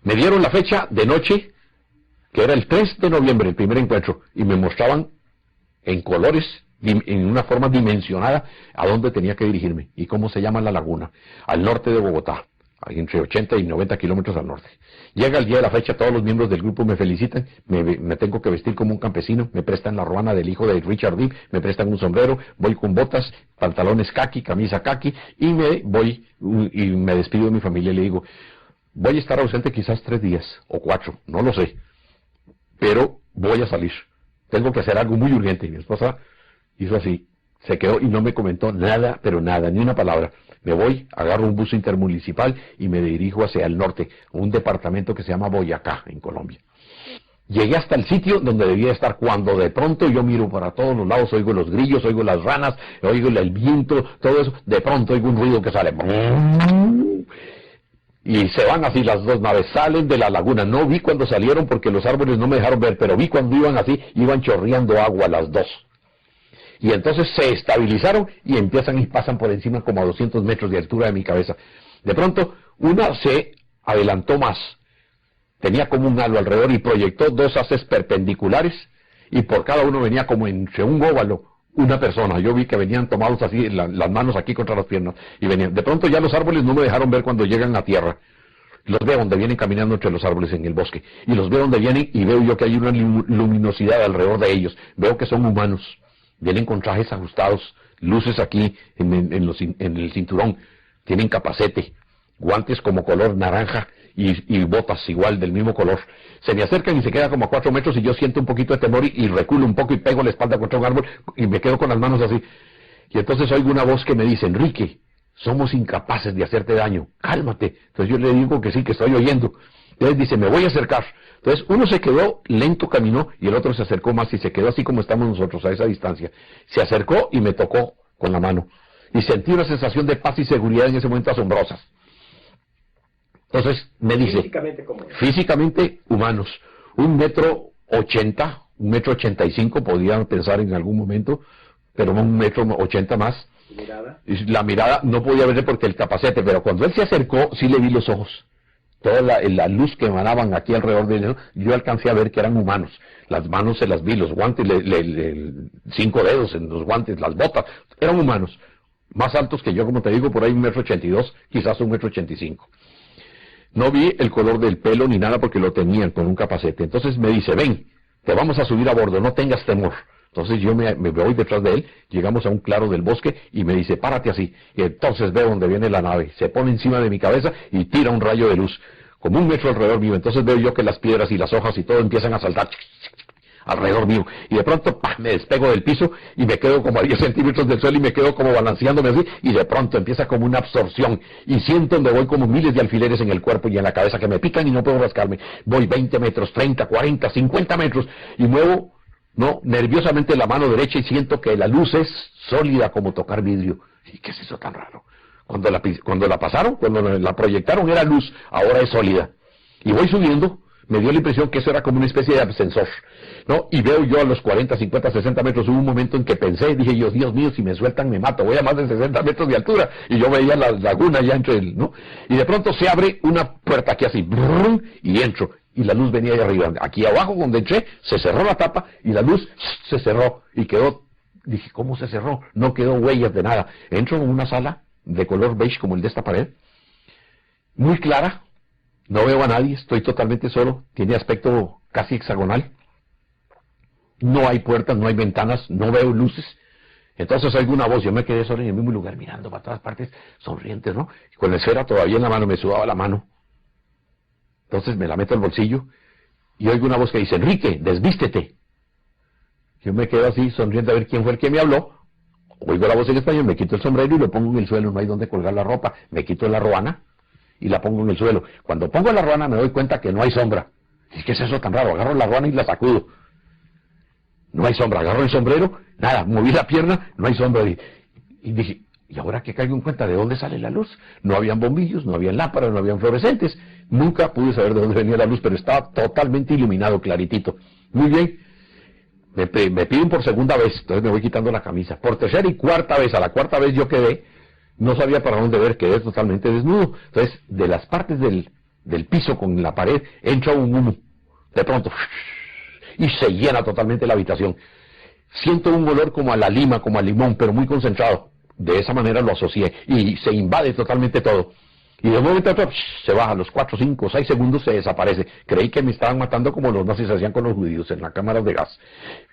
Me dieron la fecha de noche, que era el 3 de noviembre, el primer encuentro, y me mostraban en colores, en una forma dimensionada, a dónde tenía que dirigirme y cómo se llama la laguna, al norte de Bogotá, entre 80 y 90 kilómetros al norte. Llega el día de la fecha, todos los miembros del grupo me felicitan, me tengo que vestir como un campesino, me prestan la ruana del hijo de Richard Dean, me prestan un sombrero, voy con botas, pantalones caqui, camisa caqui, y me despido de mi familia y le digo, voy a estar ausente quizás 3 días o 4, no lo sé, pero voy a salir. Tengo que hacer algo muy urgente. Y mi esposa hizo así, se quedó y no me comentó nada, pero nada, ni una palabra. Me voy, agarro un bus intermunicipal y me dirijo hacia el norte, un departamento que se llama Boyacá, en Colombia. Llegué hasta el sitio donde debía estar, cuando de pronto yo miro para todos los lados, oigo los grillos, oigo las ranas, oigo el viento, todo eso. De pronto oigo un ruido que sale. Y se van así las dos naves, salen de la laguna. No vi cuando salieron porque los árboles no me dejaron ver, pero vi cuando iban así, iban chorreando agua las dos. Y entonces se estabilizaron y empiezan y pasan por encima como a 200 metros de altura de mi cabeza. De pronto, una se adelantó más. Tenía como un halo alrededor y proyectó 2 haces perpendiculares y por cada uno venía como entre un óvalo una persona. Yo vi que venían tomados así, las manos aquí contra las piernas, y venían. De pronto ya los árboles no me dejaron ver cuando llegan a tierra. Los veo donde vienen caminando entre los árboles en el bosque, y los veo donde vienen, y veo yo que hay una luminosidad alrededor de ellos. Veo que son humanos, vienen con trajes ajustados, luces aquí en el cinturón, tienen capacete, guantes como color naranja, y botas igual del mismo color. Se me acercan y se quedan como a 4 metros y yo siento un poquito de temor y reculo un poco y pego la espalda contra un árbol y me quedo con las manos así. Y entonces oigo una voz que me dice, Enrique, somos incapaces de hacerte daño, cálmate. Entonces yo le digo que sí, que estoy oyendo. Entonces dice, me voy a acercar. Entonces uno se quedó lento, caminó, y el otro se acercó más y se quedó así como estamos nosotros, a esa distancia. Se acercó y me tocó con la mano. Y sentí una sensación de paz y seguridad en ese momento asombrosas. Entonces me dice, físicamente humanos, 1,80 m, 1,85 m, podían pensar en algún momento, pero no 1,80 m más. La mirada no podía verle porque el capacete, pero cuando él se acercó, sí le vi los ojos. Toda la luz que emanaban aquí alrededor de él, yo alcancé a ver que eran humanos. Las manos se las vi, los guantes, 5 dedos en los guantes, las botas, eran humanos. Más altos que yo, como te digo, por ahí 1,82 m, quizás 1,85 m. No vi el color del pelo ni nada porque lo tenían con un capacete. Entonces me dice, ven, te vamos a subir a bordo, no tengas temor. Entonces yo me voy detrás de él, llegamos a un claro del bosque y me dice, párate así. Y entonces veo donde viene la nave, se pone encima de mi cabeza y tira un rayo de luz, como 1 metro alrededor mío. Entonces veo yo que las piedras y las hojas y todo empiezan a saltar alrededor mío, y de pronto me despego del piso y me quedo como a 10 centímetros del suelo y me quedo como balanceándome así, y de pronto empieza como una absorción y siento donde voy como miles de alfileres en el cuerpo y en la cabeza que me pican y no puedo rascarme. Voy 20 metros, 30, 40, 50 metros y muevo nerviosamente la mano derecha y siento que la luz es sólida como tocar vidrio. ¿Y qué es eso tan raro? Cuando la pasaron, cuando la proyectaron era luz, ahora es sólida. Y voy subiendo, me dio la impresión que eso era como una especie de ascensor, ¿no? Y veo yo a los 40, 50, 60 metros, hubo un momento en que pensé, dije yo, Dios mío, si me sueltan me mato, voy a más de 60 metros de altura, y yo veía la laguna ya entre él, ¿no? Y de pronto se abre una puerta aquí así, brum, y entro, y la luz venía ahí arriba. Aquí abajo donde entré, se cerró la tapa, y la luz se cerró, y quedó, dije, ¿cómo se cerró? No quedó huellas de nada. Entro en una sala de color beige como el de esta pared, muy clara, no veo a nadie, estoy totalmente solo, tiene aspecto casi hexagonal, no hay puertas, no hay ventanas, no veo luces. Entonces oigo una voz, yo me quedé solo en el mismo lugar mirando para todas partes, sonrientes, ¿no? Y con la esfera todavía en la mano, me sudaba la mano. Entonces me la meto al bolsillo y oigo una voz que dice, Enrique, desvístete. Yo me quedo así, sonriendo a ver quién fue el que me habló. Oigo la voz en español, me quito el sombrero y lo pongo en el suelo, no hay donde colgar la ropa. Me quito la ruana y la pongo en el suelo. Cuando pongo la ruana me doy cuenta que no hay sombra. ¿Y qué es eso tan raro? Agarro la ruana y la sacudo. No hay sombra. Agarro el sombrero, nada, moví la pierna, no hay sombra. Y dije, ¿y ahora que caigo en cuenta de dónde sale la luz? No habían bombillos, no habían lámparas, no habían fluorescentes. Nunca pude saber de dónde venía la luz, pero estaba totalmente iluminado, claritito. Muy bien. Me piden por segunda vez, entonces me voy quitando la camisa. Por tercera y cuarta vez, a la cuarta vez yo quedé, no sabía para dónde ver, quedé totalmente desnudo. Entonces, de las partes de del piso con la pared, entra un humo, de pronto, y se llena totalmente la habitación. Siento un olor como a la lima, como a limón, pero muy concentrado. De esa manera lo asocié, y se invade totalmente todo. Y de un momento a otro, se baja, a los 4, 5, 6 segundos se desaparece. Creí que me estaban matando como los nazis hacían con los judíos en las cámaras de gas.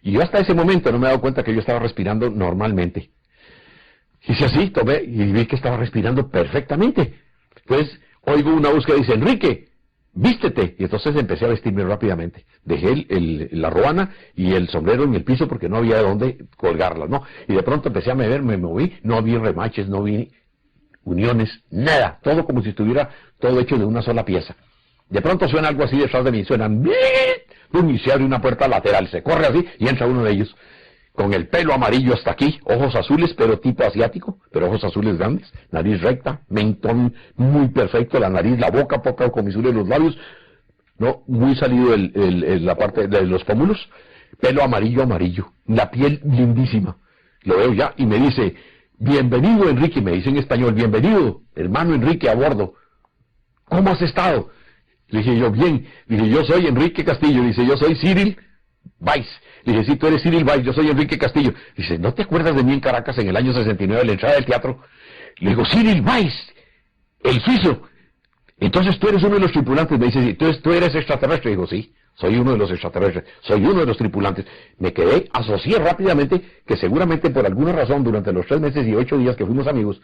Y yo hasta ese momento no me he dado cuenta que yo estaba respirando normalmente. Hice así, tomé y vi que estaba respirando perfectamente. Entonces oigo una voz que dice, Enrique, vístete. Y entonces empecé a vestirme rápidamente. Dejé la ruana y el sombrero en el piso porque no había de dónde colgarlas, ¿no? Y de pronto empecé a mover, me moví, no vi remaches, no vi uniones, nada. Todo como si estuviera todo hecho de una sola pieza. De pronto suena algo así detrás de mí, suenan, y se abre una puerta lateral, se corre así y entra uno de ellos. Con el pelo amarillo hasta aquí, ojos azules, pero tipo asiático, pero ojos azules grandes, nariz recta, mentón muy perfecto, la nariz, la boca poca comisura de los labios, no, muy salido la parte de los pómulos, pelo amarillo, la piel lindísima. Lo veo ya y me dice, bienvenido Enrique, me dice en español, bienvenido, hermano Enrique, a bordo. ¿Cómo has estado? Le dije yo, bien. Le dije, yo soy Enrique Castillo. Le dice, yo soy Cyril Weiss. Le dije, sí, tú eres Cyril Weiss, yo soy Enrique Castillo. Dice, ¿no te acuerdas de mí en Caracas en el año 69, de la entrada del teatro? Le digo, Cyril Weiss, el suizo. Entonces tú eres uno de los tripulantes. Me dice, sí, entonces tú eres extraterrestre. Digo, sí, soy uno de los extraterrestres, soy uno de los tripulantes. Me quedé, asocié rápidamente que seguramente por alguna razón durante los 3 meses y 8 días que fuimos amigos,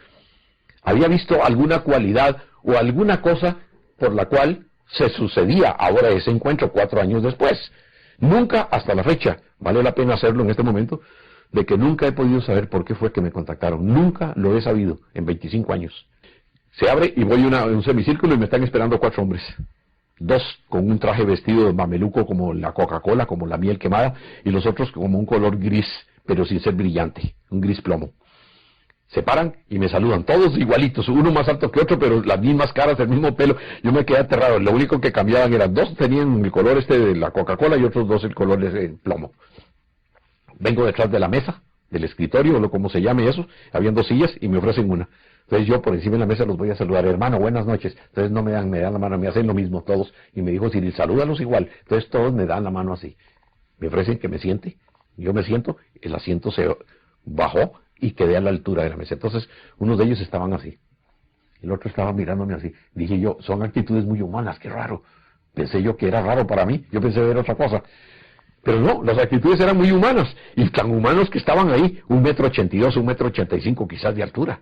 había visto alguna cualidad o alguna cosa por la cual se sucedía ahora ese encuentro 4 años después. Nunca, hasta la fecha, vale la pena hacerlo en este momento, de que nunca he podido saber por qué fue que me contactaron. Nunca lo he sabido en 25 años. Se abre y voy a un semicírculo y me están esperando 4 hombres. 2 con un traje vestido de mameluco como la Coca-Cola, como la miel quemada, y los otros como un color gris, pero sin ser brillante, un gris plomo. Se paran y me saludan, todos igualitos, uno más alto que otro, pero las mismas caras, el mismo pelo. Yo me quedé aterrado, lo único que cambiaban eran 2 tenían el color de la Coca-Cola y otros 2 el color de plomo. Vengo detrás de la mesa, del escritorio, o como se llame eso, habían 2 sillas y me ofrecen una. Entonces yo por encima de la mesa los voy a saludar, hermano, buenas noches. Entonces no me dan la mano, me hacen lo mismo todos. Y me dijo, Cyril, salúdalos igual. Entonces todos me dan la mano así. Me ofrecen que me siente, yo me siento, el asiento se bajó y quedé a la altura de la mesa. Entonces, unos de ellos estaban así. El otro estaba mirándome así. Dije yo, son actitudes muy humanas, qué raro. Pensé yo que era raro para mí. Yo pensé ver otra cosa. Pero no, las actitudes eran muy humanas. Y tan humanos que estaban ahí, 1,82 m, 1,85 m quizás de altura.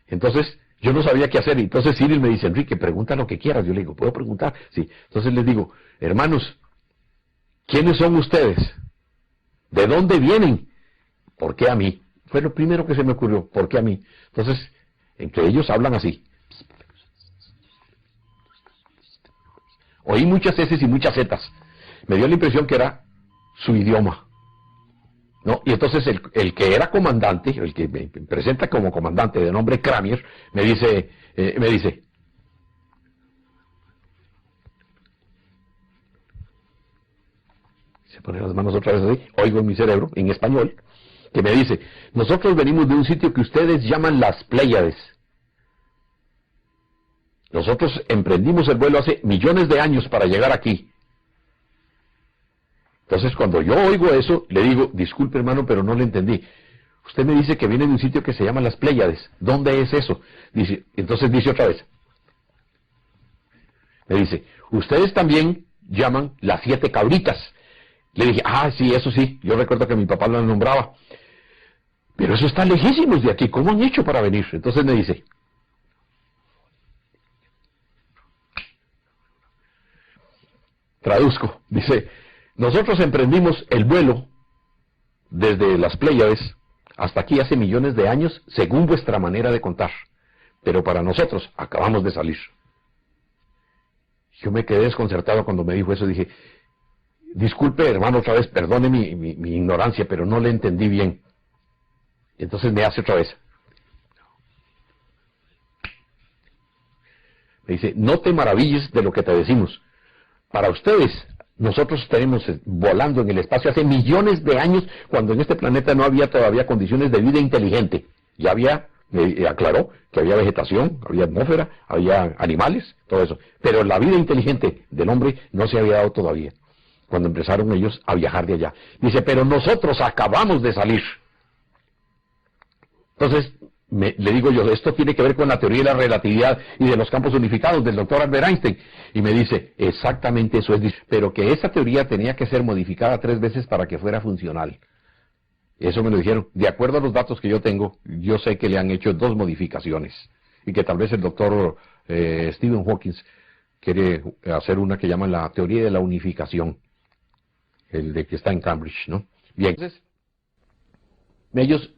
Entonces, yo no sabía qué hacer. Entonces Cyril me dice, Enrique, pregunta lo que quieras. Yo le digo, ¿puedo preguntar? Sí. Entonces les digo, hermanos, ¿quiénes son ustedes? ¿De dónde vienen? ¿Por qué a mí? Fue lo primero que se me ocurrió, ¿por qué a mí? Entonces, entre ellos hablan así. Oí muchas S y muchas Z. Me dio la impresión que era su idioma, ¿no? Y entonces el que era comandante, el que me presenta como comandante de nombre Kramier, me dice, se pone las manos otra vez así, oigo en mi cerebro, en español, que me dice, nosotros venimos de un sitio que ustedes llaman las Pléyades. Nosotros emprendimos el vuelo hace millones de años para llegar aquí. Entonces cuando yo oigo eso, le digo, disculpe hermano, pero no le entendí. Usted me dice que viene de un sitio que se llama las Pléyades. ¿Dónde es eso? Dice, entonces dice otra vez. Me dice, ustedes también llaman las 7 cabritas. Le dije, sí, eso sí, yo recuerdo que mi papá lo nombraba. Pero eso está lejísimos de aquí, ¿cómo han hecho para venir? Entonces me dice, traduzco, dice, nosotros emprendimos el vuelo desde las Pléyades hasta aquí hace millones de años, según vuestra manera de contar. Pero para nosotros acabamos de salir. Yo me quedé desconcertado cuando me dijo eso, dije, disculpe hermano otra vez, perdone mi ignorancia, pero no le entendí bien. Entonces me hace otra vez. Me dice, no te maravilles de lo que te decimos. Para ustedes, nosotros estaremos volando en el espacio hace millones de años, cuando en este planeta no había todavía condiciones de vida inteligente. Ya había Me aclaró que había vegetación, había atmósfera, había animales, todo eso. Pero la vida inteligente del hombre no se había dado todavía, cuando empezaron ellos a viajar de allá. Dice, pero nosotros acabamos de salir. Entonces, le digo yo, esto tiene que ver con la teoría de la relatividad y de los campos unificados del doctor Albert Einstein. Y me dice, exactamente eso es, pero que esa teoría tenía que ser modificada 3 veces para que fuera funcional. Eso me lo dijeron. De acuerdo a los datos que yo tengo, yo sé que le han hecho 2 modificaciones. Y que tal vez el doctor Stephen Hawking quiere hacer una que llaman la teoría de la unificación. El de que está en Cambridge, ¿no? Bien. Entonces,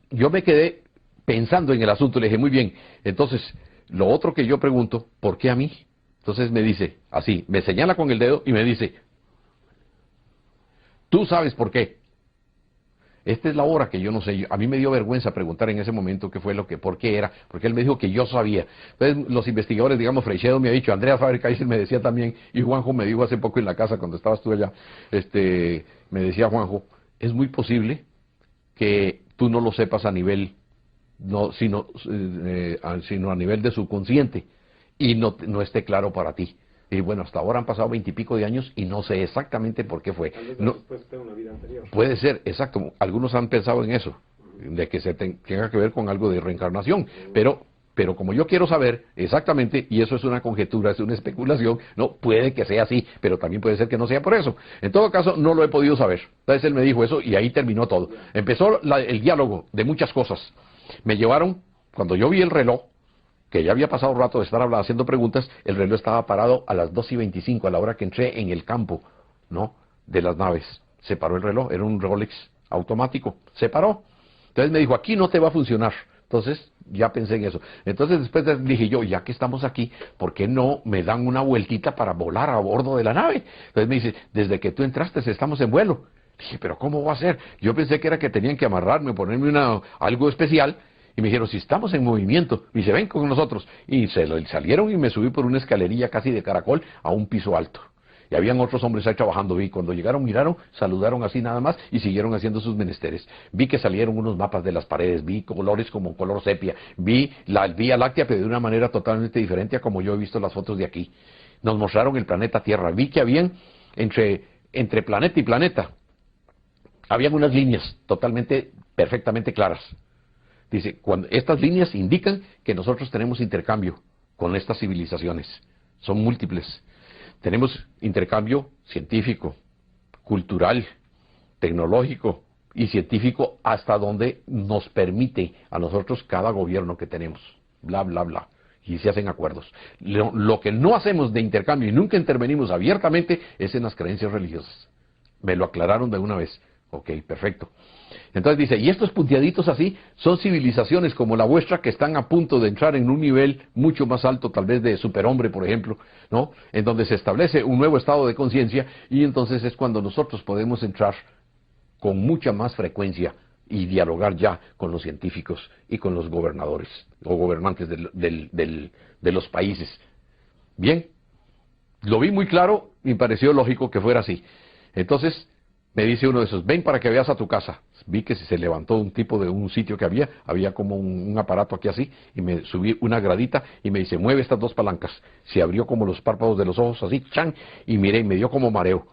yo me quedé pensando en el asunto. Le dije, muy bien. Entonces, lo otro que yo pregunto, ¿por qué a mí? Entonces me dice, así, me señala con el dedo y me dice, tú sabes por qué. Esta es la hora que yo no sé. A mí me dio vergüenza preguntar en ese momento qué fue por qué era, porque él me dijo que yo sabía. Entonces los investigadores, digamos, Freixedo me ha dicho, Andrea Faber-Kaiser me decía también, y Juanjo me dijo hace poco en la casa cuando estabas tú allá, me decía Juanjo, es muy posible que tú no lo sepas a nivel, sino a nivel de subconsciente, y no esté claro para ti. Y bueno, hasta ahora han pasado 20 y pico de años y no sé exactamente por qué fue. No, una vida anterior. Puede ser, exacto. Algunos han pensado en eso, de que tenga que ver con algo de reencarnación. Pero como yo quiero saber exactamente, y eso es una conjetura, es una especulación, no, puede que sea así, pero también puede ser que no sea por eso. En todo caso, no lo he podido saber. Entonces él me dijo eso y ahí terminó todo. Empezó el diálogo de muchas cosas. Me llevaron, cuando yo vi el reloj, que ya había pasado un rato de estar haciendo preguntas, el reloj estaba parado a las 2:25, a la hora que entré en el campo, ¿no?, de las naves. Se paró el reloj, era un Rolex automático, se paró. Entonces me dijo, aquí no te va a funcionar. Entonces ya pensé en eso. Entonces después dije yo, ya que estamos aquí, ¿por qué no me dan una vueltita para volar a bordo de la nave? Entonces me dice, desde que tú entraste estamos en vuelo. Dije, pero ¿cómo va a ser? Yo pensé que era que tenían que amarrarme, ponerme algo especial. Y me dijeron, si estamos en movimiento, y se ven con nosotros. Y salieron y me subí por una escalerilla casi de caracol a un piso alto. Y habían otros hombres ahí trabajando. Vi, cuando llegaron, miraron, saludaron así nada más y siguieron haciendo sus menesteres. Vi que salieron unos mapas de las paredes, vi colores como color sepia, vi la Vía Láctea, pero de una manera totalmente diferente a como yo he visto las fotos de aquí. Nos mostraron el planeta Tierra. Vi que habían, entre planeta y planeta, habían unas líneas totalmente, perfectamente claras. Dice, estas líneas indican que nosotros tenemos intercambio con estas civilizaciones. Son múltiples. Tenemos intercambio científico, cultural, tecnológico y científico hasta donde nos permite a nosotros cada gobierno que tenemos. Bla, bla, bla. Y se hacen acuerdos. Lo que no hacemos de intercambio y nunca intervenimos abiertamente es en las creencias religiosas. Me lo aclararon de una vez. Ok, perfecto. Entonces dice, y estos punteaditos así son civilizaciones como la vuestra que están a punto de entrar en un nivel mucho más alto, tal vez de superhombre, por ejemplo, ¿no?, en donde se establece un nuevo estado de conciencia, y entonces es cuando nosotros podemos entrar con mucha más frecuencia y dialogar ya con los científicos y con los gobernadores o gobernantes de los países. Bien, lo vi muy claro y me pareció lógico que fuera así. Entonces me dice uno de esos, ven para que veas a tu casa. Vi que se levantó un tipo de un sitio que había como un aparato aquí así, y me subí una gradita y me dice, mueve estas 2 palancas. Se abrió como los párpados de los ojos así, chan, y miré y me dio como mareo.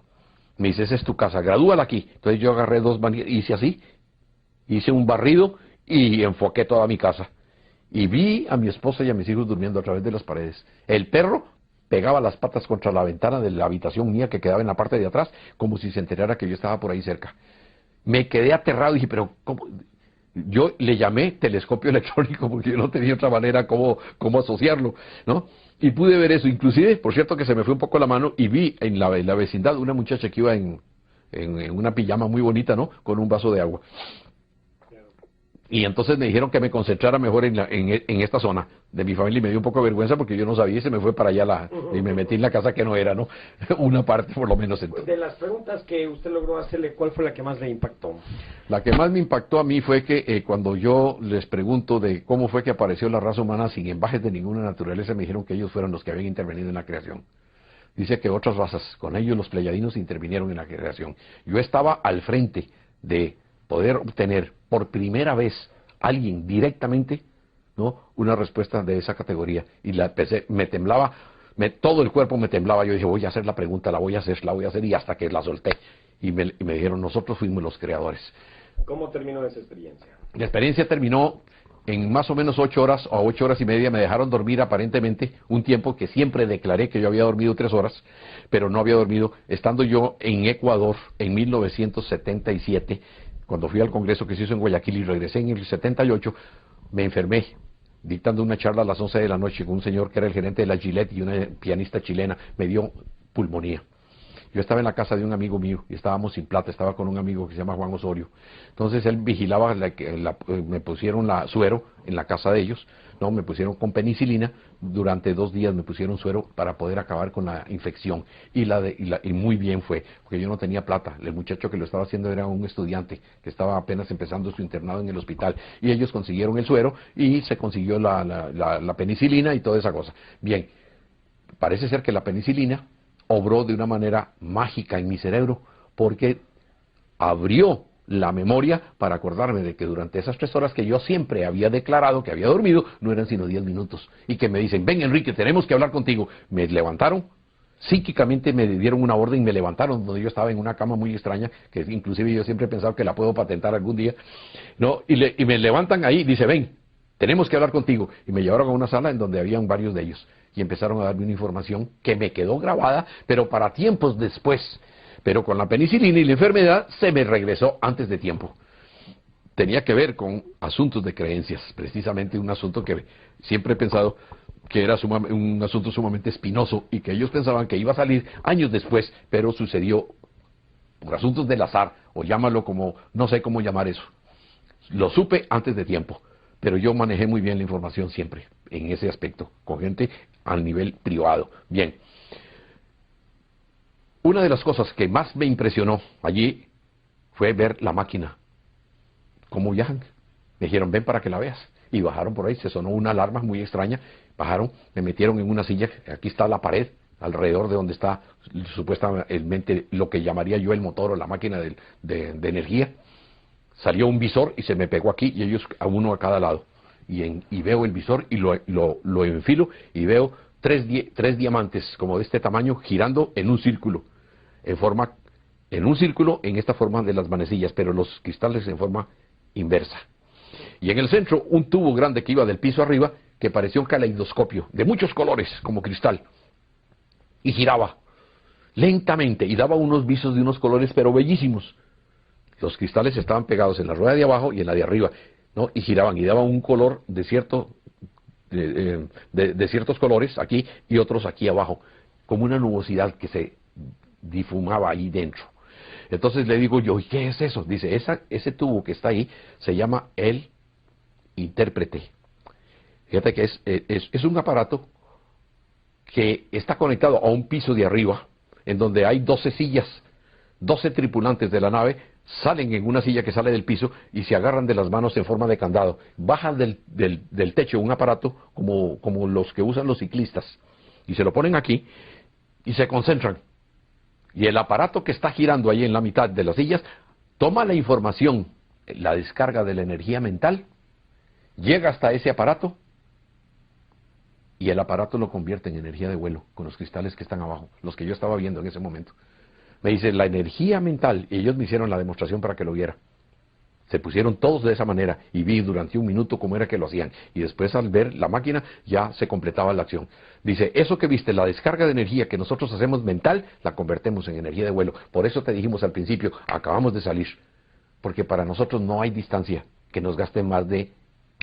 Me dice, esa es tu casa, gradúala aquí. Entonces yo agarré 2 manillas, hice así, hice un barrido y enfoqué toda mi casa. Y vi a mi esposa y a mis hijos durmiendo a través de las paredes. El perro pegaba las patas contra la ventana de la habitación mía que quedaba en la parte de atrás, como si se enterara que yo estaba por ahí cerca. Me quedé aterrado y dije, pero ¿cómo? Yo le llamé telescopio electrónico porque yo no tenía otra manera cómo asociarlo, ¿no? Y pude ver eso. Inclusive, por cierto, que se me fue un poco la mano y vi en la vecindad una muchacha que iba en una pijama muy bonita, ¿no?, con un vaso de agua. Y entonces me dijeron que me concentrara mejor en esta zona de mi familia, y me dio un poco de vergüenza porque yo no sabía, y se me fue para allá y me metí en la casa que no era, ¿no? Una parte por lo menos. De las preguntas que usted logró hacerle, ¿cuál fue la que más le impactó? La que más me impactó a mí fue que cuando yo les pregunto de cómo fue que apareció la raza humana sin embajes de ninguna naturaleza, me dijeron que ellos fueron los que habían intervenido en la creación. Dice que otras razas, con ellos los pleyadinos, intervinieron en la creación. Yo estaba al frente de poder obtener por primera vez alguien directamente ¿no? Una respuesta de esa categoría. Y la empecé, me temblaba, todo el cuerpo me temblaba. Yo dije, voy a hacer la pregunta, la voy a hacer, y hasta que la solté. Y me dijeron, nosotros fuimos los creadores. ¿Cómo terminó esa experiencia? La experiencia terminó en más o menos 8 horas o 8 horas y media. Me dejaron dormir aparentemente un tiempo que siempre declaré que yo había dormido 3 horas, pero no había dormido. Estando yo en Ecuador en 1977, cuando fui al congreso que se hizo en Guayaquil y regresé en el 78, me enfermé, dictando una charla a las 11 de la noche con un señor que era el gerente de la Gillette y una pianista chilena. Me dio pulmonía. Yo estaba en la casa de un amigo mío y estábamos sin plata, estaba con un amigo que se llama Juan Osorio. Entonces él vigilaba, me pusieron suero en la casa de ellos, no, me pusieron con penicilina, durante 2 días me pusieron suero para poder acabar con la infección. Y muy bien fue, porque yo no tenía plata. El muchacho que lo estaba haciendo era un estudiante que estaba apenas empezando su internado en el hospital. Y ellos consiguieron el suero y se consiguió la penicilina y toda esa cosa. Bien, parece ser que la penicilina obró de una manera mágica en mi cerebro, porque abrió la memoria para acordarme de que durante esas 3 horas que yo siempre había declarado que había dormido, no eran sino 10 minutos. Y que me dicen, ven Enrique, tenemos que hablar contigo. Me levantaron, psíquicamente me dieron una orden y me levantaron, donde yo estaba en una cama muy extraña, que inclusive yo siempre he pensado que la puedo patentar algún día, ¿no? Y me levantan ahí, dice, ven, tenemos que hablar contigo. Y me llevaron a una sala en donde habían varios de ellos. Y empezaron a darme una información que me quedó grabada, pero para tiempos después. Pero con la penicilina y la enfermedad se me regresó antes de tiempo. Tenía que ver con asuntos de creencias, precisamente un asunto que siempre he pensado que era un asunto sumamente espinoso y que ellos pensaban que iba a salir años después, pero sucedió por asuntos del azar, o llámalo como, no sé cómo llamar eso. Lo supe antes de tiempo. Pero yo manejé muy bien la información siempre, en ese aspecto, con gente al nivel privado. Bien, una de las cosas que más me impresionó allí fue ver la máquina, cómo viajan. Me dijeron, ven para que la veas. Y bajaron por ahí, se sonó una alarma muy extraña, bajaron, me metieron en una silla, aquí está la pared, alrededor de donde está supuestamente lo que llamaría yo el motor o la máquina de energía. Salió un visor y se me pegó aquí, y ellos a uno a cada lado. Y veo el visor y lo enfilo y veo 3 diamantes como de este tamaño girando en un círculo, en esta forma de las manecillas, pero los cristales en forma inversa. Y en el centro un tubo grande que iba del piso arriba, que parecía un caleidoscopio, de muchos colores, como cristal, y giraba lentamente y daba unos visos de unos colores pero bellísimos. Los cristales estaban pegados en la rueda de abajo y en la de arriba, ¿no? Y giraban y daban un color de ciertos colores aquí y otros aquí abajo, como una nubosidad que se difumaba ahí dentro. Entonces le digo yo, ¿y qué es eso? Dice, ese tubo que está ahí se llama el intérprete. Fíjate que es un aparato que está conectado a un piso de arriba, en donde hay 12 sillas, 12 tripulantes de la nave, salen en una silla que sale del piso y se agarran de las manos en forma de candado. Bajan del techo un aparato como los que usan los ciclistas y se lo ponen aquí y se concentran. Y el aparato que está girando ahí en la mitad de las sillas toma la información, la descarga de la energía mental, llega hasta ese aparato y el aparato lo convierte en energía de vuelo con los cristales que están abajo, los que yo estaba viendo en ese momento. Me dice, la energía mental, y ellos me hicieron la demostración para que lo viera. Se pusieron todos de esa manera y vi durante 1 minuto cómo era que lo hacían. Y después al ver la máquina ya se completaba la acción. Dice, eso que viste, la descarga de energía que nosotros hacemos mental, la convertimos en energía de vuelo. Por eso te dijimos al principio, acabamos de salir. Porque para nosotros no hay distancia que nos gaste más de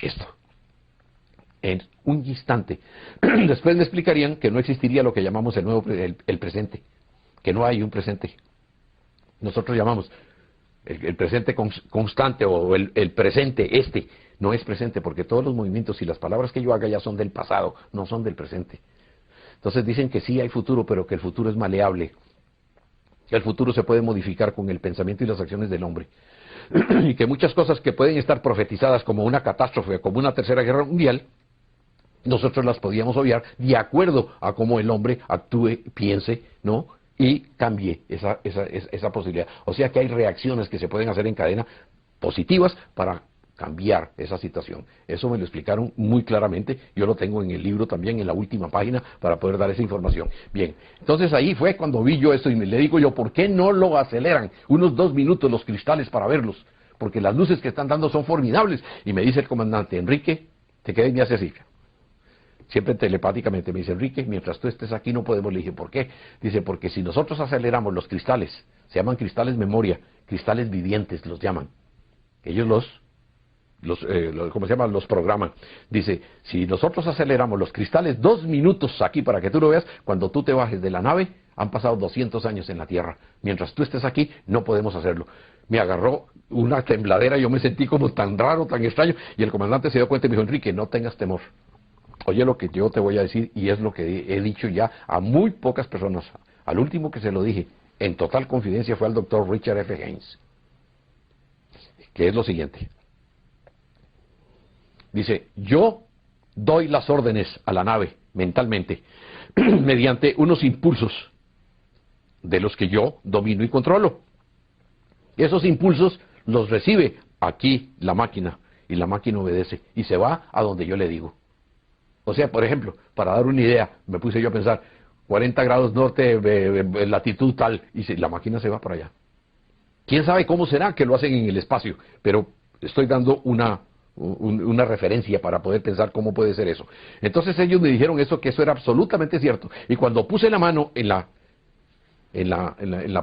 esto. En un instante. Después me explicarían que no existiría lo que llamamos el presente. Que no hay un presente. Nosotros llamamos el presente constante o el presente, no es presente, porque todos los movimientos y las palabras que yo haga ya son del pasado, no son del presente. Entonces dicen que sí hay futuro, pero que el futuro es maleable. El futuro se puede modificar con el pensamiento y las acciones del hombre. Y que muchas cosas que pueden estar profetizadas como una catástrofe, como una tercera guerra mundial, nosotros las podíamos obviar de acuerdo a cómo el hombre actúe, piense, ¿no? Y cambie esa posibilidad. O sea que hay reacciones que se pueden hacer en cadena positivas para cambiar esa situación. Eso me lo explicaron muy claramente, yo lo tengo en el libro también, en la última página, para poder dar esa información. Bien, entonces ahí fue cuando vi yo esto y le digo yo, ¿por qué no lo aceleran unos 2 minutos los cristales para verlos? Porque las luces que están dando son formidables. Y me dice el comandante, Enrique, te quedas y me hace así. Siempre telepáticamente me dice, Enrique, mientras tú estés aquí no podemos. Le dije, ¿por qué? Dice, porque si nosotros aceleramos los cristales, se llaman cristales memoria, cristales vivientes los llaman. Ellos ¿cómo se llama? Los programan. Dice, si nosotros aceleramos los cristales 2 minutos aquí para que tú lo veas, cuando tú te bajes de la nave, han pasado 200 años en la Tierra. Mientras tú estés aquí, no podemos hacerlo. Me agarró una tembladera, yo me sentí como tan raro, tan extraño, y el comandante se dio cuenta y me dijo, Enrique, no tengas temor. Oye lo que yo te voy a decir, y es lo que he dicho ya a muy pocas personas. Al último que se lo dije, en total confidencia, fue al doctor Richard F. Haynes, que es lo siguiente. Dice, yo doy las órdenes a la nave mentalmente mediante unos impulsos de los que yo domino y controlo. Esos impulsos los recibe aquí la máquina y la máquina obedece y se va a donde yo le digo. O sea, por ejemplo, para dar una idea, me puse yo a pensar, 40 grados norte, latitud tal, y la máquina se va para allá. ¿Quién sabe cómo será que lo hacen en el espacio? Pero estoy dando una referencia para poder pensar cómo puede ser eso. Entonces ellos me dijeron eso, que eso era absolutamente cierto. Y cuando puse la mano en la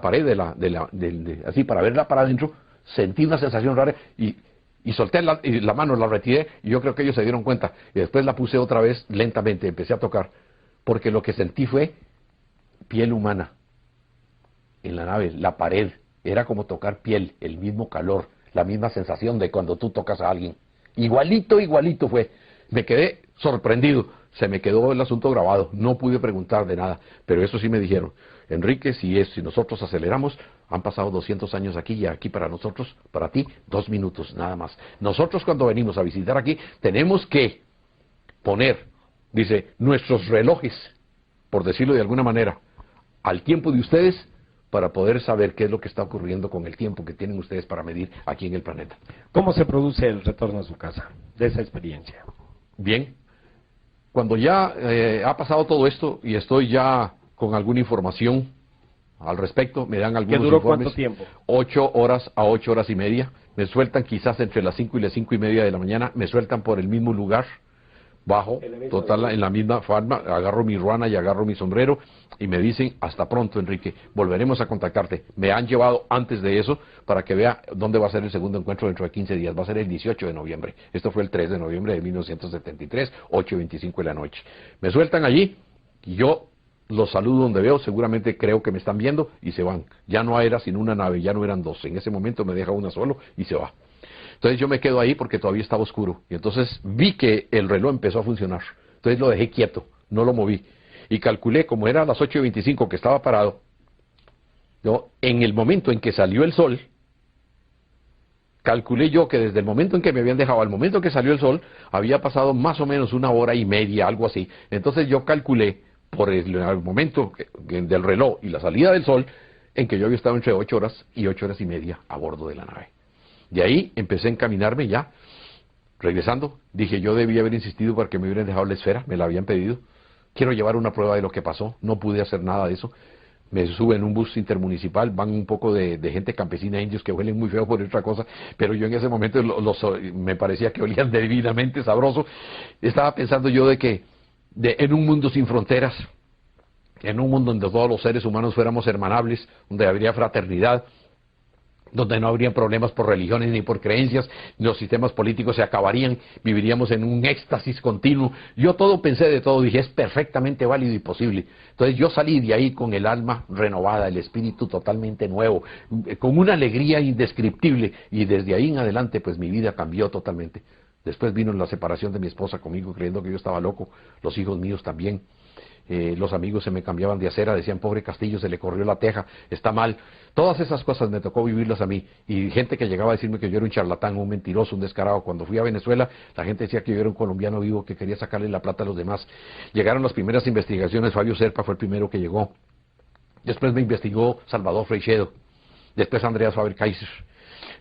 pared así para verla para adentro, sentí una sensación rara y solté la mano, la retiré, y yo creo que ellos se dieron cuenta. Y después la puse otra vez lentamente, empecé a tocar, porque lo que sentí fue piel humana en la nave, la pared. Era como tocar piel, el mismo calor, la misma sensación de cuando tú tocas a alguien. Igualito, igualito fue. Me quedé sorprendido, se me quedó el asunto grabado, no pude preguntar de nada, pero eso sí me dijeron, Enrique, si nosotros aceleramos, han pasado 200 años aquí y aquí para nosotros, para ti, 2 minutos nada más. Nosotros cuando venimos a visitar aquí, tenemos que poner, dice, nuestros relojes, por decirlo de alguna manera, al tiempo de ustedes, para poder saber qué es lo que está ocurriendo con el tiempo que tienen ustedes para medir aquí en el planeta. ¿Cómo se produce el retorno a su casa de esa experiencia? Bien, cuando ya ha pasado todo esto y estoy ya con alguna información al respecto, me dan algunos duró informes. ¿Cuánto tiempo? 8 horas a 8 horas y media. Me sueltan quizás entre las 5 y las 5 y media de la mañana. Me sueltan por el mismo lugar, bajo, en la misma forma, agarro mi ruana y agarro mi sombrero y me dicen, hasta pronto, Enrique, volveremos a contactarte. Me han llevado antes de eso para que vea dónde va a ser el segundo encuentro dentro de 15 días. Va a ser el 18 de noviembre. Esto fue el 3 de noviembre de 1973, 8:25 de la noche. Me sueltan allí y yo los saludo donde veo, seguramente creo que me están viendo y se van. Ya no era sino una nave, ya no eran 2. En ese momento me deja una solo y se va. Entonces yo me quedo ahí porque todavía estaba oscuro. Y entonces vi que el reloj empezó a funcionar. Entonces lo dejé quieto, no lo moví. Y calculé, como era a las 8:25 que estaba parado, ¿no? En el momento en que salió el sol, calculé yo que desde el momento en que me habían dejado al momento que salió el sol, había pasado más o menos 1 hora y media, algo así. Entonces yo calculé, por el momento del reloj y la salida del sol, en que yo había estado entre 8 horas y 8 horas y media a bordo de la nave. De ahí empecé a encaminarme ya, regresando, dije yo debía haber insistido para que me hubieran dejado la esfera, me la habían pedido, quiero llevar una prueba de lo que pasó, no pude hacer nada de eso, me subo en un bus intermunicipal, van un poco de gente campesina, indios que huelen muy feo por otra cosa, pero yo en ese momento me parecía que olían divinamente sabroso. Estaba pensando yo en un mundo sin fronteras, en un mundo donde todos los seres humanos fuéramos hermanables, donde habría fraternidad, donde no habrían problemas por religiones ni por creencias, los sistemas políticos se acabarían, viviríamos en un éxtasis continuo. Yo todo pensé de todo, dije, es perfectamente válido y posible. Entonces yo salí de ahí con el alma renovada, el espíritu totalmente nuevo, con una alegría indescriptible, y desde ahí en adelante pues mi vida cambió totalmente. Después vino la separación de mi esposa conmigo, creyendo que yo estaba loco, los hijos míos también. Los amigos se me cambiaban de acera, decían, pobre Castillo, se le corrió la teja, está mal. Todas esas cosas me tocó vivirlas a mí. Y gente que llegaba a decirme que yo era un charlatán, un mentiroso, un descarado. Cuando fui a Venezuela, la gente decía que yo era un colombiano vivo que quería sacarle la plata a los demás. Llegaron las primeras investigaciones, Fabio Serpa fue el primero que llegó. Después me investigó Salvador Freixedo. Después Andreas Faber-Kaiser.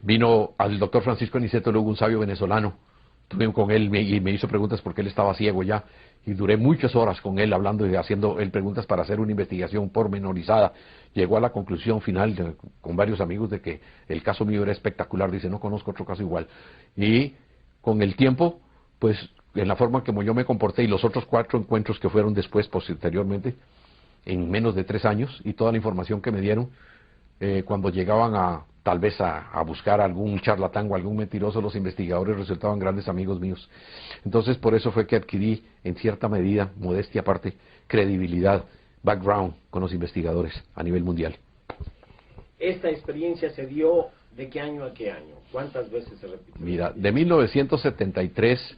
Vino al doctor Francisco Aniceto Lugo, un sabio venezolano. Estuve con él y me hizo preguntas porque él estaba ciego ya. Y duré muchas horas con él hablando y haciendo él preguntas para hacer una investigación pormenorizada. Llegó a la conclusión final con varios amigos de que el caso mío era espectacular. Dice, no conozco otro caso igual. Y con el tiempo, pues en la forma como yo me comporté y los otros 4 encuentros que fueron después, posteriormente, en menos de 3 años, y toda la información que me dieron, cuando llegaban tal vez a buscar algún charlatán o algún mentiroso, los investigadores resultaban grandes amigos míos. Entonces, por eso fue que adquirí, en cierta medida, modestia aparte, credibilidad, background con los investigadores a nivel mundial. ¿Esta experiencia se dio de qué año a qué año? ¿Cuántas veces se repitió? Mira, de 1973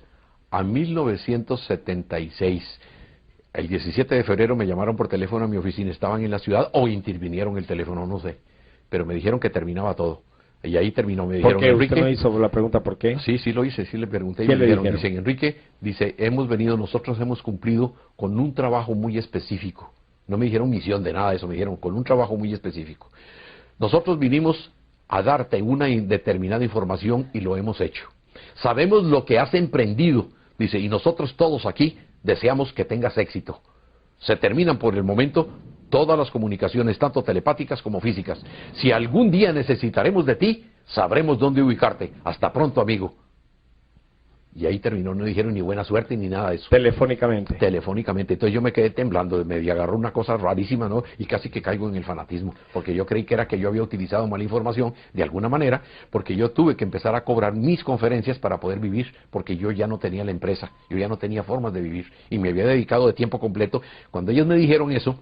a 1976. El 17 de febrero me llamaron por teléfono a mi oficina, estaban en la ciudad o intervinieron el teléfono, no sé, pero me dijeron que terminaba todo. Y ahí terminó, me dijeron, ¿por qué? Enrique, ¿Usted no hizo la pregunta por qué? Sí, sí lo hice, sí le pregunté y ¿Qué me le dijeron, dijeron? dicen, Enrique, dice, nosotros hemos cumplido con un trabajo muy específico. No me dijeron misión de nada de eso, me dijeron con un trabajo muy específico. Nosotros vinimos a darte una determinada información y lo hemos hecho. Sabemos lo que has emprendido, dice, y nosotros todos aquí deseamos que tengas éxito. Se terminan por el momento todas las comunicaciones, tanto telepáticas como físicas. Si algún día necesitaremos de ti, sabremos dónde ubicarte. Hasta pronto, amigo. Y ahí terminó, no dijeron ni buena suerte ni nada de eso. Telefónicamente. Telefónicamente. Entonces yo me quedé temblando, me agarró una cosa rarísima, ¿no? Y casi que caigo en el fanatismo, porque yo creí que era que yo había utilizado mala información de alguna manera, porque yo tuve que empezar a cobrar mis conferencias para poder vivir, porque yo ya no tenía la empresa, yo ya no tenía formas de vivir, y me había dedicado de tiempo completo. Cuando ellos me dijeron eso,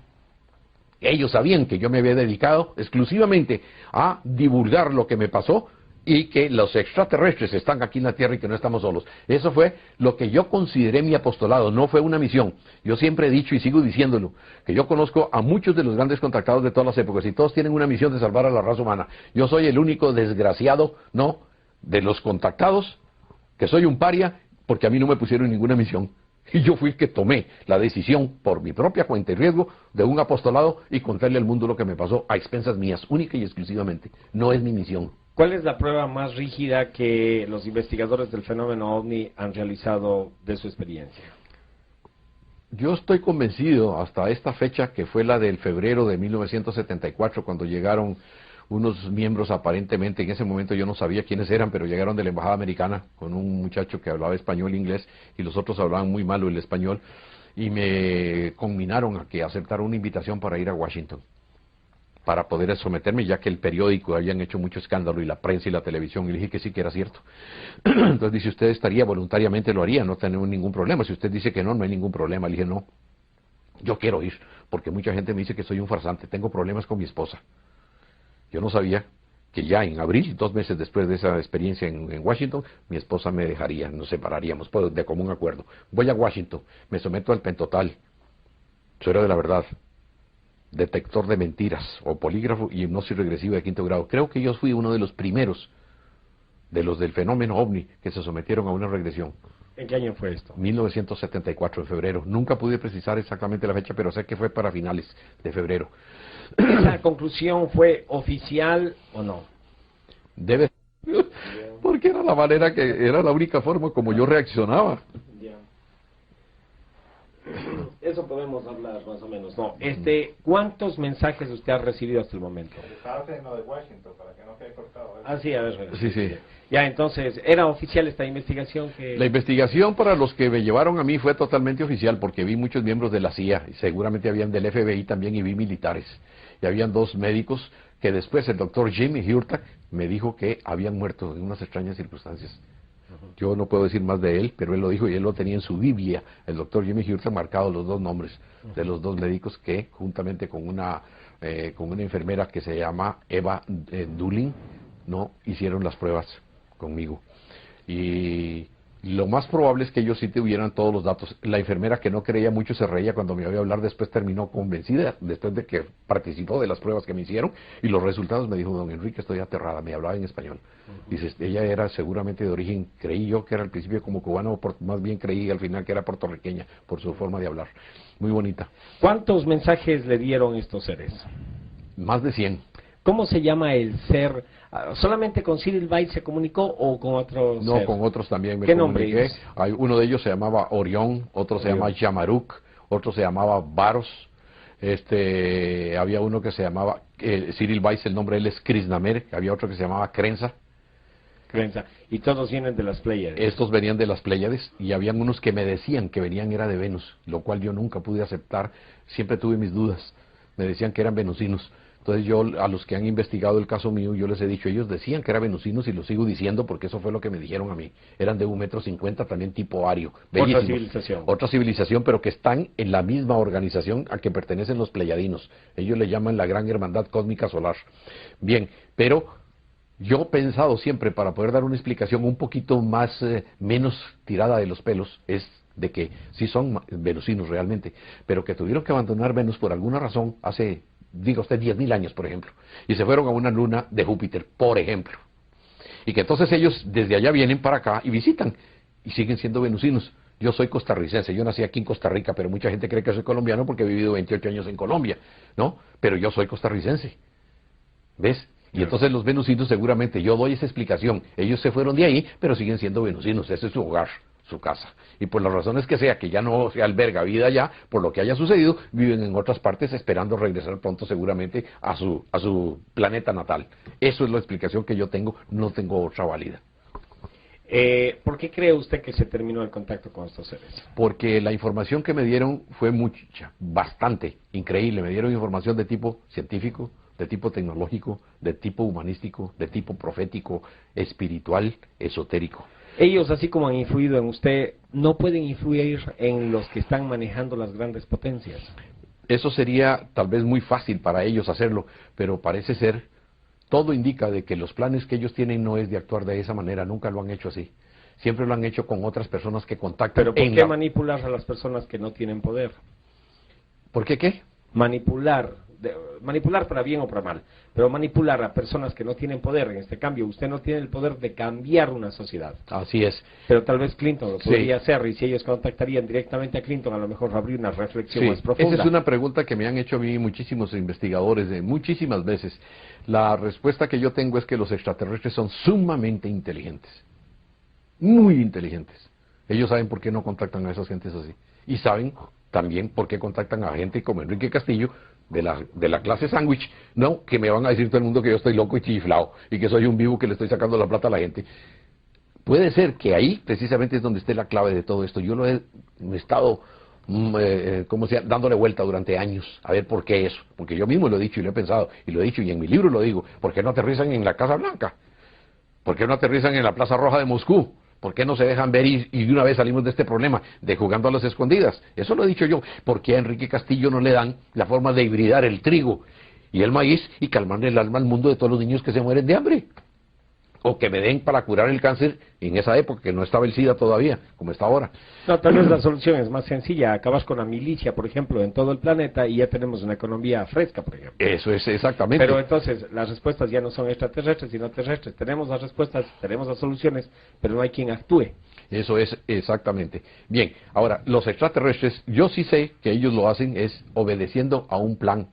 ellos sabían que yo me había dedicado exclusivamente a divulgar lo que me pasó, y que los extraterrestres están aquí en la Tierra y que no estamos solos. Eso fue lo que yo consideré mi apostolado, no fue una misión. Yo siempre he dicho y sigo diciéndolo, que yo conozco a muchos de los grandes contactados de todas las épocas y todos tienen una misión de salvar a la raza humana. Yo soy el único desgraciado, ¿no?, de los contactados, que soy un paria, porque a mí no me pusieron ninguna misión. Y yo fui el que tomé la decisión, por mi propia cuenta y riesgo, de un apostolado y contarle al mundo lo que me pasó a expensas mías, única y exclusivamente. No es mi misión. ¿Cuál es la prueba más rígida que los investigadores del fenómeno OVNI han realizado de su experiencia? Yo estoy convencido hasta esta fecha, que fue la del febrero de 1974, cuando llegaron unos miembros aparentemente, en ese momento yo no sabía quiénes eran, pero llegaron de la embajada americana con un muchacho que hablaba español e inglés y los otros hablaban muy malo el español y me conminaron a que aceptara una invitación para ir a Washington, para poder someterme, ya que el periódico habían hecho mucho escándalo y la prensa y la televisión, y le dije que sí, que era cierto. Entonces dice, usted estaría voluntariamente, lo haría, no tenemos ningún problema. Si usted dice que no, no hay ningún problema. Le dije, no, yo quiero ir, porque mucha gente me dice que soy un farsante, tengo problemas con mi esposa. Yo no sabía que ya en abril, 2 meses después de esa experiencia en Washington, mi esposa me dejaría, nos separaríamos, pues, de común acuerdo. Voy a Washington, me someto al pentotal, eso era de la verdad, detector de mentiras, o polígrafo y hipnosis regresiva de 5º grado. Creo que yo fui uno de los primeros de los del fenómeno OVNI que se sometieron a una regresión. ¿En qué año fue esto? 1974, en febrero. Nunca pude precisar exactamente la fecha, pero sé que fue para finales de febrero. ¿Esa conclusión fue oficial o no? Debe, porque era la manera que, era la única forma como yo reaccionaba. Ya. Eso podemos hablar más o menos. No, ¿cuántos mensajes usted ha recibido hasta el momento? Estaba en lo de Washington, para que no quede cortado. Ah, sí, a ver. Sí, sí. Ya, entonces, ¿era oficial esta investigación? La investigación para los que me llevaron a mí fue totalmente oficial, porque vi muchos miembros de la CIA, y seguramente habían del FBI también, y vi militares. Y habían 2 médicos que después el doctor Jimmy Hurtak me dijo que habían muerto en unas extrañas circunstancias. Yo no puedo decir más de él, pero él lo dijo y él lo tenía en su Biblia, el doctor Jimmy Hurtak, marcado los 2 nombres de los 2 médicos que, juntamente con una enfermera que se llama Eva Dulin, no hicieron las pruebas conmigo. Y lo más probable es que ellos sí tuvieran todos los datos. La enfermera, que no creía mucho, se reía cuando me oía hablar, después terminó convencida, después de que participó de las pruebas que me hicieron, y los resultados me dijo, don Enrique, estoy aterrada, me hablaba en español. Dice, ella era seguramente de origen, creí yo que era al principio como cubano, más bien creí al final que era puertorriqueña, por su forma de hablar. Muy bonita. ¿Cuántos mensajes le dieron estos seres? Más de 100. ¿Cómo se llama el ser? ¿Solamente con Cyril Bay se comunicó o con otros? No, con otros también me ¿Qué nombre comuniqué. es? Uno de ellos se llamaba Orión, otro se llama Yamaruk, otro se llamaba Varos. Había uno que se llamaba, Cyril Bay, el nombre de él es Krisnamer, había otro que se llamaba Krenza. Y todos vienen de las Pléyades. Estos venían de las Pléyades y habían unos que me decían que venían era de Venus, lo cual yo nunca pude aceptar, siempre tuve mis dudas, me decían que eran venusinos. Entonces yo, a los que han investigado el caso mío, yo les he dicho, ellos decían que eran venusinos y lo sigo diciendo porque eso fue lo que me dijeron a mí. Eran de 1,50 m, también tipo ario. Otra civilización. Otra civilización, pero que están en la misma organización a que pertenecen los pleyadinos. Ellos le llaman la Gran Hermandad Cósmica Solar. Bien, pero yo he pensado siempre, para poder dar una explicación un poquito más, menos tirada de los pelos, es de que sí son venusinos realmente, pero que tuvieron que abandonar Venus por alguna razón hace, diga usted, 10.000 años, por ejemplo, y se fueron a una luna de Júpiter, por ejemplo. Y que entonces ellos desde allá vienen para acá y visitan, y siguen siendo venusinos. Yo soy costarricense, yo nací aquí en Costa Rica, pero mucha gente cree que soy colombiano porque he vivido 28 años en Colombia, ¿no? Pero yo soy costarricense, ¿ves? Y entonces los venusinos seguramente, yo doy esa explicación, ellos se fueron de ahí, pero siguen siendo venusinos, ese es su hogar, su casa. Y por las razones que sea, que ya no se alberga vida allá, por lo que haya sucedido, viven en otras partes esperando regresar pronto seguramente a su planeta natal. Eso es la explicación que yo tengo, no tengo otra válida. ¿Por qué cree usted que se terminó el contacto con estos seres? Porque la información que me dieron fue mucha, bastante, increíble. Me dieron información de tipo científico, de tipo tecnológico, de tipo humanístico, de tipo profético, espiritual, esotérico. Ellos, así como han influido en usted, ¿no pueden influir en los que están manejando las grandes potencias? Eso sería tal vez muy fácil para ellos hacerlo, pero parece ser, todo indica de que los planes que ellos tienen no es de actuar de esa manera, nunca lo han hecho así. Siempre lo han hecho con otras personas que contactan. ¿Pero por qué manipular a las personas que no tienen poder? ¿Por qué qué? Manipular para bien o para mal, pero manipular a personas que no tienen poder. En este cambio, usted no tiene el poder de cambiar una sociedad. Así es. Pero tal vez Clinton lo podría hacer, y si ellos contactarían directamente a Clinton, a lo mejor habría una reflexión más profunda. Esa es una pregunta que me han hecho a mí muchísimos investigadores muchísimas veces. La respuesta que yo tengo es que los extraterrestres son sumamente inteligentes. Muy inteligentes. Ellos saben por qué no contactan a esas gentes así. Y saben también por qué contactan a gente como Enrique Castillo, de la clase sándwich, no, que me van a decir todo el mundo que yo estoy loco y chiflado, y que soy un vivo que le estoy sacando la plata a la gente. Puede ser que ahí precisamente es donde esté la clave de todo esto. Yo lo he estado dándole vuelta durante años, a ver por qué eso, porque yo mismo lo he dicho y lo he pensado, y lo he dicho y en mi libro lo digo. ¿Por qué no aterrizan en la Casa Blanca? ¿Por qué no aterrizan en la Plaza Roja de Moscú? ¿Por qué no se dejan ver y de una vez salimos de este problema de jugando a las escondidas? Eso lo he dicho yo. ¿Por qué a Enrique Castillo no le dan la forma de hibridar el trigo y el maíz y calmarle el alma al mundo de todos los niños que se mueren de hambre? O que me den para curar el cáncer en esa época, que no estaba el SIDA todavía, como está ahora. No, tal vez la solución es más sencilla. Acabas con la milicia, por ejemplo, en todo el planeta y ya tenemos una economía fresca, por ejemplo. Eso es exactamente. Pero entonces las respuestas ya no son extraterrestres, sino terrestres. Tenemos las respuestas, tenemos las soluciones, pero no hay quien actúe. Eso es exactamente. Bien, ahora, los extraterrestres, yo sí sé que ellos lo hacen es obedeciendo a un plan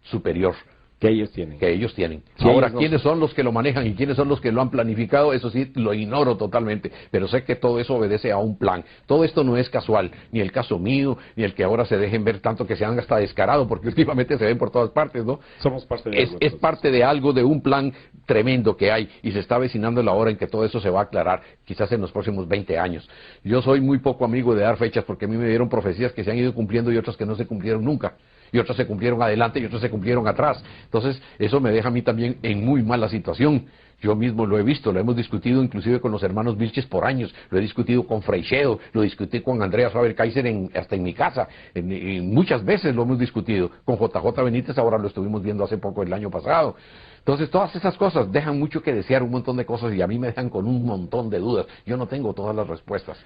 superior. Que ellos tienen. Sí, ahora, ¿quiénes son los que lo manejan y quiénes son los que lo han planificado? Eso sí, lo ignoro totalmente, pero sé que todo eso obedece a un plan. Todo esto no es casual, ni el caso mío, ni el que ahora se dejen ver tanto que se han hasta descarado, porque últimamente se ven por todas partes, ¿no? Somos parte de algo. Es parte de algo, de un plan tremendo que hay, y se está avecinando la hora en que todo eso se va a aclarar, quizás en los próximos 20 años. Yo soy muy poco amigo de dar fechas, porque a mí me dieron profecías que se han ido cumpliendo y otras que no se cumplieron nunca. Y otras se cumplieron adelante y otras se cumplieron atrás. Entonces, eso me deja a mí también en muy mala situación. Yo mismo lo he visto, lo hemos discutido inclusive con los hermanos Vilches por años, lo he discutido con Freixedo, lo discutí con Andreas Faber-Kaiser hasta en mi casa, muchas veces lo hemos discutido. Con JJ Benítez ahora lo estuvimos viendo hace poco, el año pasado. Entonces, todas esas cosas dejan mucho que desear, un montón de cosas, y a mí me dejan con un montón de dudas. Yo no tengo todas las respuestas.